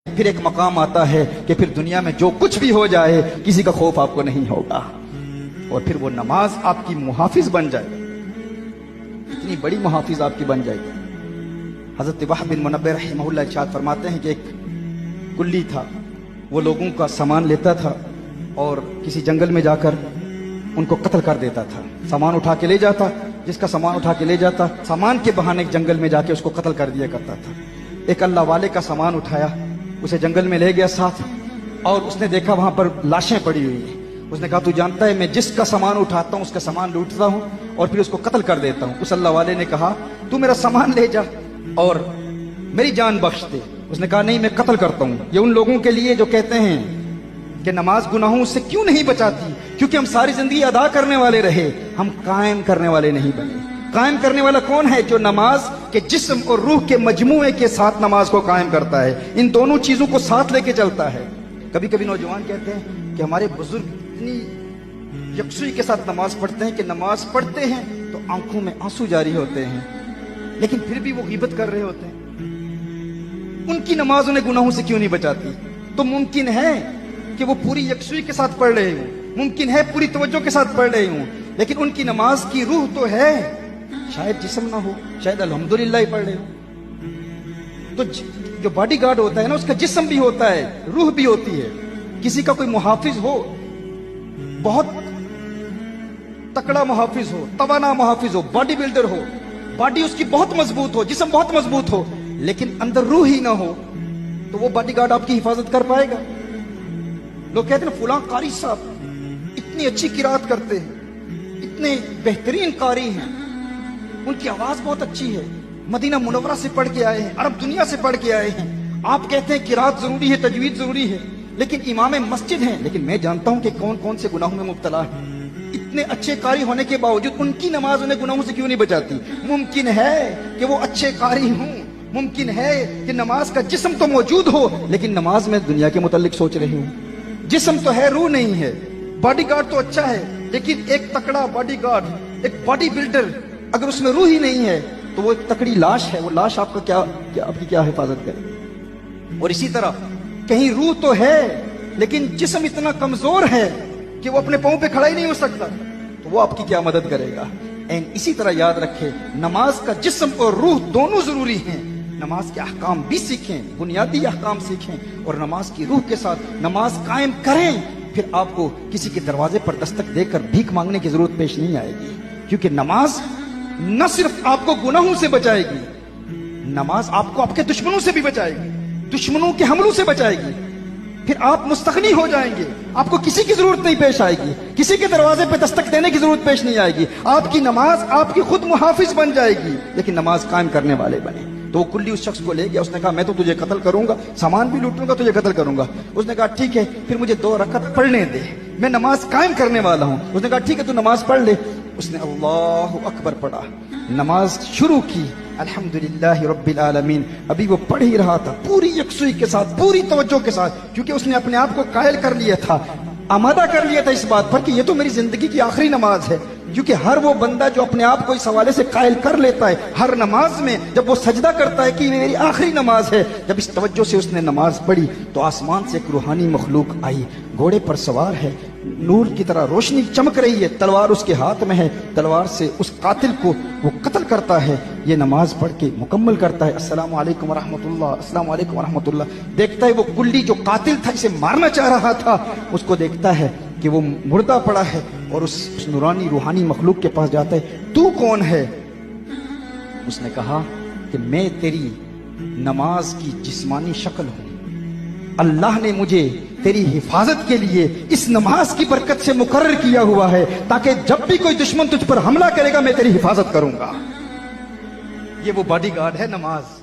پھر ایک مقام آتا ہے کہ پھر دنیا میں جو کچھ بھی ہو جائے کسی کا خوف آپ کو نہیں ہوگا، اور پھر وہ نماز آپ کی محافظ بن جائے، اتنی بڑی محافظ آپ کی بن جائے گی۔ حضرت وہب بن منبہ رحمہ اللہ ارشاد فرماتے ہیں کہ ایک کلی تھا، وہ لوگوں کا سامان لیتا تھا اور کسی جنگل میں جا کر ان کو قتل کر دیتا تھا۔ سامان اٹھا کے لے جاتا، جس کا سامان اٹھا کے لے جاتا، سامان کے بہانے جنگل میں جا کے اس کو قتل کر دیا کرتا تھا۔ ایک اللہ والے کا سامان اٹھایا، اسے جنگل میں لے گیا ساتھ، اور اس نے دیکھا وہاں پر لاشیں پڑی ہوئی ہیں۔ اس نے کہا تو جانتا ہے میں جس کا سامان اٹھاتا ہوں اس کا سامان لوٹتا ہوں اور پھر اس کو قتل کر دیتا ہوں۔ اس اللہ والے نے کہا تو میرا سامان لے جا اور میری جان بخش دے۔ اس نے کہا نہیں، میں قتل کرتا ہوں۔ یہ ان لوگوں کے لیے جو کہتے ہیں کہ نماز گناہوں سے کیوں نہیں بچاتی، کیونکہ ہم ساری زندگی ادا کرنے والے رہے، ہم قائم کرنے والے نہیں بنے۔ قائم کرنے والا کون ہے؟ جو نماز کے جسم اور روح کے مجموعے کے ساتھ نماز کو قائم کرتا ہے، ان دونوں چیزوں کو ساتھ لے کے چلتا ہے۔ کبھی کبھی نوجوان کہتے ہیں کہ ہمارے بزرگ اتنی یکسوئی کے ساتھ نماز پڑھتے ہیں کہ نماز پڑھتے ہیں تو آنکھوں میں آنسو جاری ہوتے ہیں، لیکن پھر بھی وہ غیبت کر رہے ہوتے ہیں۔ ان کی نماز انہیں گناہوں سے کیوں نہیں بچاتی؟ تو ممکن ہے کہ وہ پوری یکسوئی کے ساتھ پڑھ رہے ہوں، ممکن ہے پوری توجہ کے ساتھ پڑھ رہے ہوں، لیکن ان کی نماز کی روح تو ہے، شاید جسم نہ ہو، شاید الحمدللہ ہی پڑھ رہے ہو۔ تو جو باڈی گارڈ ہوتا ہے نا، اس کا جسم بھی ہوتا ہے، روح بھی ہوتی ہے۔ کسی کا کوئی محافظ ہو، بہت تکڑا محافظ ہو، توانا محافظ ہو، باڈی بلڈر ہو، باڈی اس کی بہت مضبوط ہو، جسم بہت مضبوط ہو، لیکن اندر روح ہی نہ ہو، تو وہ باڈی گارڈ آپ کی حفاظت کر پائے گا؟ لوگ کہتے ہیں فلاں قاری صاحب اتنی اچھی قرات کرتے ہیں، اتنے بہترین قاری ہیں، ان کی آواز بہت اچھی ہے، مدینہ منورہ سے پڑھ کے آئے ہیں، عرب دنیا سے پڑھ کے آئے ہیں۔ آپ کہتے ہیں قرات ضروری ہے، تجوید ضروری ہے، لیکن امام مسجد ہیں، لیکن میں جانتا ہوں کہ کون کون سے گناہوں میں مبتلا ہے۔ اتنے اچھے قاری ہونے کے باوجود ان کی نماز انہیں گناہوں سے کیوں نہیں بچاتی؟ ممکن ہے کہ وہ اچھے قاری ہوں، ممکن ہے کہ نماز کا جسم تو موجود ہو، لیکن نماز میں دنیا کے متعلق سوچ رہے ہوں۔ جسم تو ہے، روح نہیں ہے۔ باڈی گارڈ تو اچھا ہے، لیکن ایک تکڑا باڈی گارڈ، ایک باڈی بلڈر، اگر اس میں روح ہی نہیں ہے تو وہ ایک تکڑی لاش ہے، وہ لاش آپ کا آپ کی کیا حفاظت کرے؟ اور اسی طرح کہیں روح تو ہے لیکن جسم اتنا کمزور ہے کہ وہ اپنے پاؤں پہ کھڑا ہی نہیں ہو سکتا، تو وہ آپ کی کیا مدد کرے گا؟ اسی طرح یاد رکھے، نماز کا جسم اور روح دونوں ضروری ہیں۔ نماز کے احکام بھی سیکھیں، بنیادی احکام سیکھیں، اور نماز کی روح کے ساتھ نماز قائم کریں، پھر آپ کو کسی کے دروازے پر دستک دے کر بھیک مانگنے کی ضرورت پیش نہیں آئے گی، کیونکہ نماز نہ صرف آپ کو گناہوں سے بچائے گی، نماز آپ کو آپ کے دشمنوں سے بھی بچائے گی، دشمنوں کے حملوں سے بچائے گی۔ پھر آپ مستغنی ہو جائیں گے، آپ کو کسی کی ضرورت نہیں پیش آئے گی، کسی کے دروازے پہ دستک دینے کی ضرورت پیش نہیں آئے گی۔ آپ کی نماز آپ کی خود محافظ بن جائے گی، لیکن نماز قائم کرنے والے بنے۔ تو وہ کلی اس شخص کو لے گیا، اس نے کہا میں تو تجھے قتل کروں گا، سامان بھی لوٹوں گا، تجھے قتل کروں گا۔ اس نے کہا ٹھیک ہے، پھر مجھے 2 رکعت پڑھنے دے، میں نماز قائم کرنے والا ہوں۔ اس نے کہا ٹھیک ہے، تو نماز پڑھ لے۔ اس نے اللہ اکبر پڑھا، نماز شروع کی، الحمدللہ رب العالمین۔ ابھی وہ پڑھ ہی رہا تھا پوری یکسوئی کے ساتھ، پوری توجہ کے ساتھ، کیونکہ اس نے اپنے آپ کو قائل کر لیا تھا، آمادہ کر لیا تھا اس بات پر کہ یہ تو میری زندگی کی آخری نماز ہے۔ کیونکہ ہر وہ بندہ جو اپنے آپ کو اس حوالے سے قائل کر لیتا ہے، ہر نماز میں جب وہ سجدہ کرتا ہے کہ یہ میری آخری نماز ہے، جب اس توجہ سے اس نے نماز پڑھی تو آسمان سے ایک روحانی مخلوق آئی، گھوڑے پر سوار ہے، نور کی طرح روشنی چمک رہی ہے، تلوار اس کے ہاتھ میں ہے، تلوار سے اس قاتل کو وہ قتل کرتا ہے، یہ نماز پڑھ کے مکمل کرتا ہے، السلام علیکم ورحمۃ اللہ، السلام علیکم ورحمۃ اللہ۔ دیکھتا ہے وہ کلی جو قاتل تھا، اسے مارنا چاہ رہا تھا، اس کو دیکھتا ہے کہ وہ مردہ پڑا ہے، اور اس نورانی روحانی مخلوق کے پاس جاتا ہے، تو کون ہے؟ اس نے کہا کہ میں تیری نماز کی جسمانی شکل ہوں، اللہ نے مجھے تیری حفاظت کے لیے اس نماز کی برکت سے مقرر کیا ہوا ہے، تاکہ جب بھی کوئی دشمن تجھ پر حملہ کرے گا میں تیری حفاظت کروں گا۔ یہ وہ باڈی گارڈ ہے نماز۔